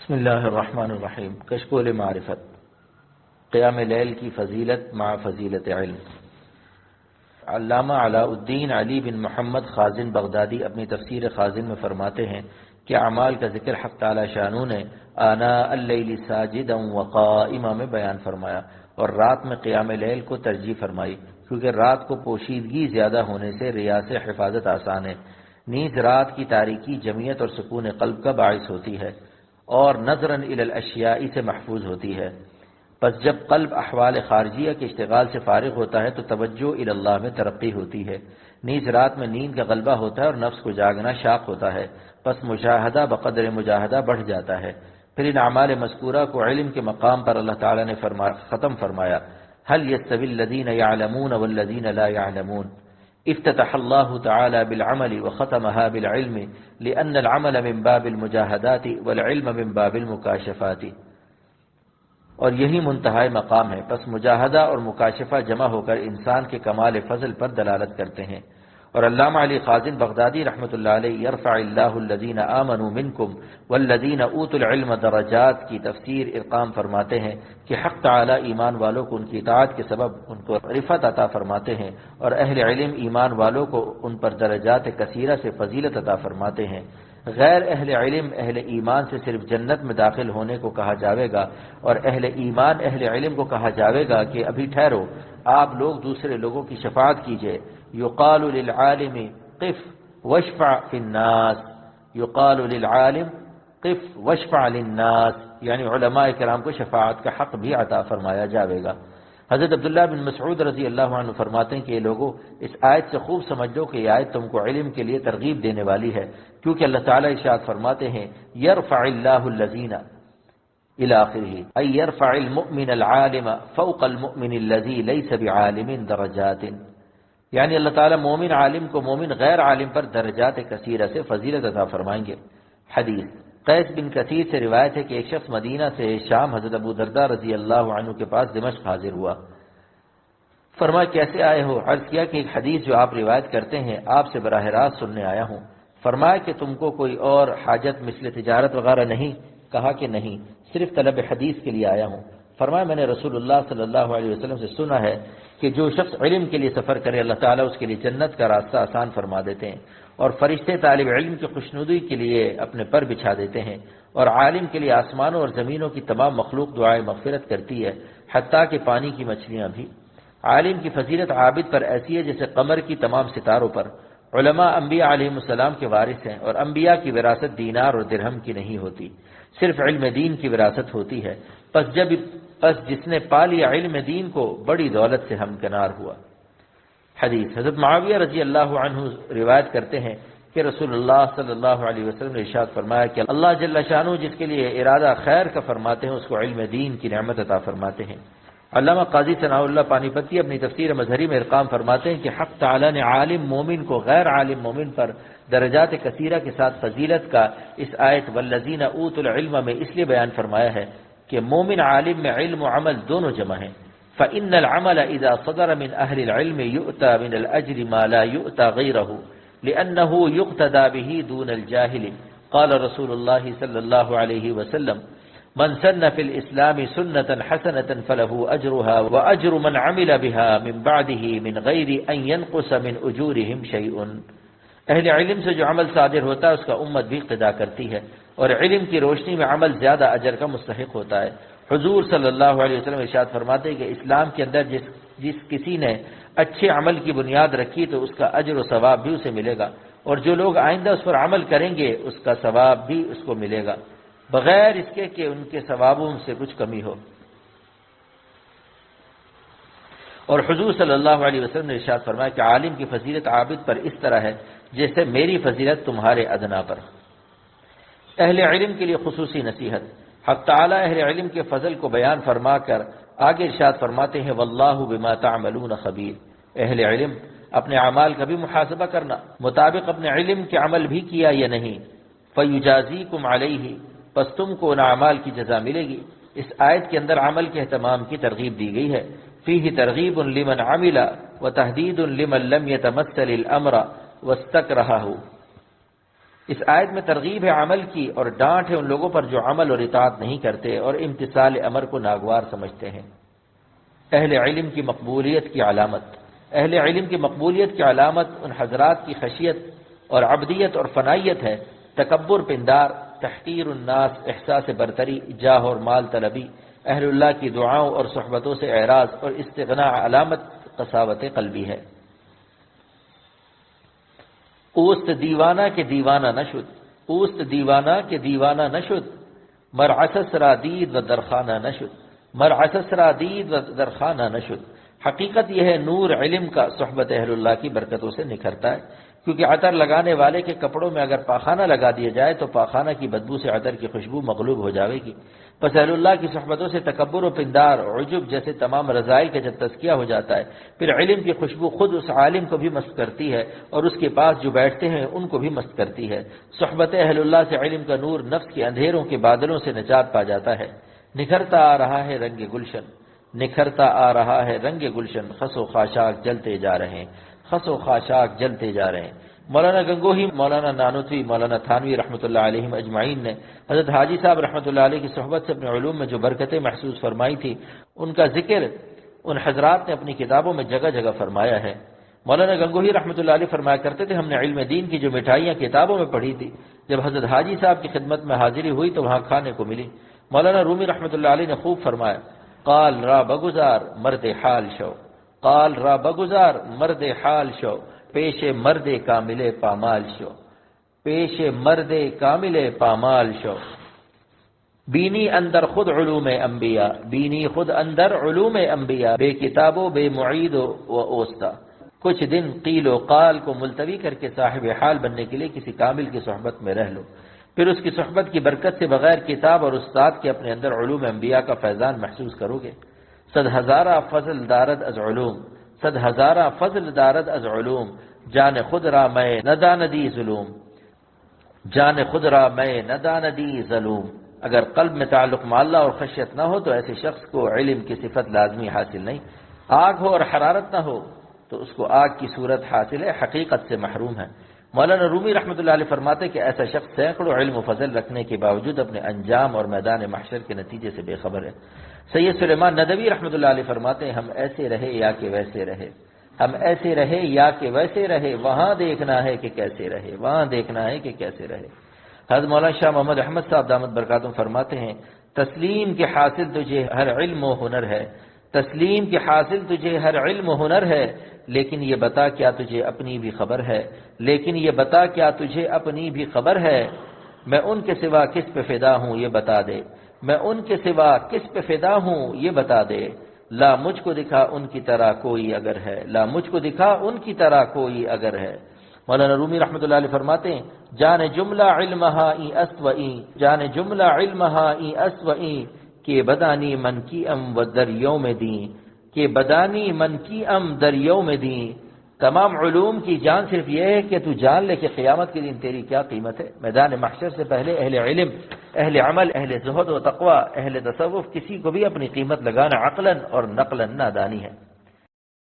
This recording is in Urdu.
بسم اللہ الرحمن الرحیم۔ کشکول معرفت، قیام لیل کی فضیلت مع فضیلت علم۔ علامہ علاء الدین علی بن محمد خازن بغدادی اپنی تفسیر خازن میں فرماتے ہیں کہ اعمال کا ذکر حق تعالی شانو نے آناء اللیل ساجدا وقائما میں بیان فرمایا اور رات میں قیام لیل کو ترجیح فرمائی، کیونکہ رات کو پوشیدگی زیادہ ہونے سے ریا سے حفاظت آسان ہے۔ نیز رات کی تاریکی جمعیت اور سکون قلب کا باعث ہوتی ہے اور نظراً الی الاشیاء سے محفوظ ہوتی ہے۔ پس جب قلب احوال خارجیہ کے اشتغال سے فارغ ہوتا ہے تو توجہ الی اللہ میں ترقی ہوتی ہے۔ نیز رات میں نیند کا غلبہ ہوتا ہے اور نفس کو جاگنا شاق ہوتا ہے، پس مجاہدہ بقدر مجاہدہ بڑھ جاتا ہے۔ پھر ان اعمال مذکورہ کو علم کے مقام پر اللہ تعالی نے ختم فرمایا، هل يستوي الذين يعلمون والذين لا يعلمون۔ افتتح اللہ تعالی بالعمل وختمها بالعلم لأن العمل من باب المجاہدات والعلم من باب المکاشفات۔ اور یہی منتہائی مقام ہے، پس مجاہدہ اور مکاشفہ جمع ہو کر انسان کے کمال فضل پر دلالت کرتے ہیں۔ اور علامہ علی خازن بغدادی رحمۃ اللہ علیہ یرفع اللہ الذین آمنوا منکم والذین اوتوا العلم درجات کی تفسیر ارقام فرماتے ہیں کہ حق تعالی ایمان والوں کو ان کی اطاعت کے سبب ان کو رفعت عطا فرماتے ہیں، اور اہل علم ایمان والوں کو ان پر درجات کثیرہ سے فضیلت عطا فرماتے ہیں۔ غیر اہل علم اہل ایمان سے صرف جنت میں داخل ہونے کو کہا جاوے گا، اور اہل ایمان اہل علم کو کہا جاوے گا کہ ابھی ٹھہرو، آپ لوگ دوسرے لوگوں کی شفاعت کیجئے۔ یقال للعالم قف واشفع فی الناس، یقال للعالم قف واشفع للناس، یعنی علماء کرام کو شفاعت کا حق بھی عطا فرمایا جاوے گا۔ حضرت عبداللہ بن مسعود رضی اللہ عنہ فرماتے ہیں کہ یہ لوگوں اس آیت سے خوب سمجھ لو کہ یہ آیت تم کو علم کے لیے ترغیب دینے والی ہے، کیونکہ اللہ تعالیٰ ارشاد فرماتے ہیں یرفع اللہ الذین الی آخرہ ای یرفع المؤمن العالم فوق المؤمن الذی لیس بعالم درجات، یعنی اللہ تعالیٰ مومن عالم کو مومن غیر عالم پر درجات کثیرہ سے فضیلت عطا فرمائیں گے۔ حدیث قیس بن کثیر سے روایت ہے کہ ایک شخص مدینہ سے شام حضرت ابو درداء رضی اللہ عنہ کے پاس دمشق حاضر ہوا۔ فرمایا کیسے آئے ہو؟ عرض کیا کہ ایک حدیث جو آپ روایت کرتے ہیں آپ سے براہ راست سننے آیا ہوں۔ فرمایا کہ تم کو کوئی اور حاجت مثل تجارت وغیرہ نہیں؟ کہا کہ نہیں، صرف طلب حدیث کے لیے آیا ہوں۔ فرمایا میں نے رسول اللہ صلی اللہ علیہ وسلم سے سنا ہے کہ جو شخص علم کے لیے سفر کرے اللہ تعالیٰ اس کے لیے جنت کا راستہ آسان فرما دیتے ہیں، اور فرشتے طالب علم کی خوشنودی کے لیے اپنے پر بچھا دیتے ہیں، اور عالم کے لیے آسمانوں اور زمینوں کی تمام مخلوق دعائے مغفرت کرتی ہے، حتیٰ کہ پانی کی مچھلیاں بھی۔ عالم کی فضیلت عابد پر ایسی ہے جیسے قمر کی تمام ستاروں پر۔ علماء انبیاء علیہ السلام کے وارث ہیں، اور انبیاء کی وراثت دینار اور درہم کی نہیں ہوتی، صرف علم دین کی وراثت ہوتی ہے۔ پس جس نے پا لیا علم دین کو بڑی دولت سے ہمکنار ہوا۔ حدیث حضرت معاویہ رضی اللہ عنہ روایت کرتے ہیں کہ رسول اللہ صلی اللہ علیہ وسلم نے ارشاد فرمایا کہ اللہ جل شانہ جس کے لیے ارادہ خیر کا فرماتے ہیں اس کو علم دین کی نعمت عطا فرماتے ہیں۔ علامہ قاضی ثناء اللہ پانی پتی اپنی تفسیر مظہری میں ارقام فرماتے ہیں کہ حق تعالی نے عالم مومن کو غیر عالم مومن پر درجات کثیرہ کے ساتھ فضیلت کا اس آیت والذین اوتوا العلم میں اس لیے بیان فرمایا ہے کہ مومن عالم میں علم و عمل دونوں جمع ہیں۔ فإن العمل إذا صدر من أهل العلم يؤتى من الأجر ما لا يؤتى غيره لأنه يقتدى به دون الجاهل۔ قال رسول الله صلى الله عليه وسلم من سن في الإسلام سنة حسنة فله أجرها وأجر من عمل بها من بعده من غير أن ينقص من أجورهم شيء۔ اہل علم سے جو عمل صادر ہوتا ہے اس کا امت بھی اقتدا کرتی ہے، اور علم کی روشنی میں عمل زیادہ اجر کا مستحق ہوتا ہے۔ حضور صلی اللہ علیہ وسلم ارشاد فرماتے ہیں کہ اسلام کے اندر جس کسی نے اچھے عمل کی بنیاد رکھی تو اس کا اجر و ثواب بھی اسے ملے گا، اور جو لوگ آئندہ اس پر عمل کریں گے اس کا ثواب بھی اس کو ملے گا، بغیر اس کے کہ ان کے ثوابوں سے کچھ کمی ہو۔ اور حضور صلی اللہ علیہ وسلم نے ارشاد فرمایا کہ عالم کی فضیلت عابد پر اس طرح ہے جیسے میری فضیلت تمہارے ادنا پر۔ اہل علم کے لیے خصوصی نصیحت۔ حق تعالی اہل علم کے فضل کو بیان فرما کر آگے ارشاد فرماتے ہیں واللہ بما تعملون خبیر۔ اہل علم اپنے اعمال کا بھی محاسبہ کرنا، مطابق اپنے علم کے عمل بھی کیا یا نہیں، فیجازیکم علیہ، پس تم کو ان اعمال کی جزا ملے گی۔ اس آیت کے اندر عمل کے اہتمام کی ترغیب دی گئی ہے۔ فیہ ترغیب لمن عمل وتحدید لمن لم یتمثل الامر واستکرہہ۔ اس آیت میں ترغیب ہے عمل کی اور ڈانٹ ہے ان لوگوں پر جو عمل اور اطاعت نہیں کرتے اور امتثال امر کو ناگوار سمجھتے ہیں۔ اہل علم کی مقبولیت کی علامت، اہل علم کی مقبولیت کی علامت ان حضرات کی خشیت اور عبدیت اور فنائیت ہے، تکبر پندار، تحقیر الناس، احساس برتری، جاہ اور مال طلبی، اہل اللہ کی دعاؤں اور صحبتوں سے اعراض اور استغناء علامت قساوت قلبی ہے۔ اوست دیوانہ کے دیوانہ نشد، اوست دیوانہ کے دیوانہ نشد، مرعسس را دید و درخانہ نشد، مرعسس را دید و درخانہ نشد۔ حقیقت یہ ہے نور علم کا صحبت اہل اللہ کی برکتوں سے نکھرتا ہے، کیونکہ عطر لگانے والے کے کپڑوں میں اگر پاخانہ لگا دیا جائے تو پاخانہ کی بدبو سے عطر کی خوشبو مغلوب ہو جاوے گی۔ بس اہل اللہ کی صحبتوں سے تکبر و پندار، عجب جیسے تمام رذائل کا جب تزکیہ ہو جاتا ہے، پھر علم کی خوشبو خود اس عالم کو بھی مست کرتی ہے اور اس کے پاس جو بیٹھتے ہیں ان کو بھی مست کرتی ہے۔ صحبت اہل اللہ سے علم کا نور نفس کے اندھیروں کے بادلوں سے نجات پا جاتا ہے۔ نکھرتا آ رہا ہے رنگ گلشن، نکھرتا آ رہا ہے رنگ گلشن، خس و خاشاک جلتے جا رہے ہیں، خس و خاشاک جلتے جا رہے ہیں۔ مولانا گنگوہی، مولانا نانوتوی، مولانا تھانوی رحمۃ اللہ علیہم اجمعین نے حضرت حاجی صاحب رحمۃ اللہ علیہ کی صحبت سے اپنے علوم میں جو برکتیں محسوس فرمائی تھی، ان کا ذکر ان حضرات نے اپنی کتابوں میں جگہ جگہ فرمایا ہے۔ مولانا گنگوہی رحمۃ اللہ علیہ فرمایا کرتے تھے، ہم نے علم دین کی جو مٹھائیاں کتابوں میں پڑھی تھی، جب حضرت حاجی صاحب کی خدمت میں حاضری ہوئی تو وہاں کھانے کو ملی۔ مولانا رومی رحمۃ اللہ علیہ نے خوب فرمایا، قال را بگزار مرد حال شو، قال را بگزار مرد حال شو، پیش مرد کامل پامال شو، پیش مرد کامل پامال شو۔ بینی اندر خود علوم انبیاء، بینی خود اندر علوم انبیاء، بے کتاب و بے معید و اوستا۔ کچھ دن قیل و قال کو ملتوی کر کے صاحب حال بننے کے لیے کسی کامل کی صحبت میں رہ لو، پھر اس کی صحبت کی برکت سے بغیر کتاب اور استاد کے اپنے اندر علوم انبیاء کا فیضان محسوس کرو گے۔ صد ہزارہ فضل دارد از علوم، صد ہزارہ فضل دارد از علوم، جان خود را میں نداندی ظلوم، جان خود را میں نداندی ظلوم۔ اگر قلب میں تعلق مع اللہ اور خشیت نہ ہو تو ایسے شخص کو علم کی صفت لازمی حاصل نہیں۔ آگ ہو اور حرارت نہ ہو تو اس کو آگ کی صورت حاصل ہے، حقیقت سے محروم ہے۔ مولانا رومی رحمۃ اللہ علیہ فرماتے کہ ایسا شخص سینکڑوں علم و فضل رکھنے کے باوجود اپنے انجام اور میدان محشر کے نتیجے سے بے خبر ہے۔ سید سلیمان ندوی رحمۃ اللہ علیہ فرماتے ہیں، ہم ایسے رہے یا کہ ویسے رہے، ہم ایسے رہے یا کہ ویسے رہے، وہاں دیکھنا ہے کہ کیسے رہے، وہاں دیکھنا ہے کہ کیسے رہے۔ حضرت مولانا شاہ محمد احمد صاحب دامت برکاتہم فرماتے ہیں، تسلیم کے حاصل تجھے ہر علم و ہنر ہے، تسلیم کے حاصل تجھے ہر علم و ہنر ہے، لیکن یہ بتا کیا تجھے اپنی بھی خبر ہے، لیکن یہ بتا کیا تجھے اپنی بھی خبر ہے۔ میں ان کے سوا کس پہ فدا ہوں یہ بتا دے، میں ان کے سوا کس پہ فدا ہوں یہ بتا دے، لا مجھ کو دکھا ان کی طرح کوئی اگر ہے، لا مجھ کو دکھا ان کی طرح کوئی اگر ہے۔ مولانا رومی رحمۃ اللہ علیہ فرماتے ہیں، جان جملہ علمہا ای اسوئی، جان جملہ علمہا ای اسوئی، کہ بدانی من کی ام و دریوں میں دیں، کہ بدانی من کی ام دریوں میں دیں۔ تمام علوم کی جان صرف یہ ہے کہ تو جان لے کہ قیامت کے دن تیری کیا قیمت ہے۔ میدان محشر سے پہلے اہل علم، اہل عمل، اہل زہد و تقوی، اہل تصوف کسی کو بھی اپنی قیمت لگانا عقلاً اور نقلاً نادانی ہے۔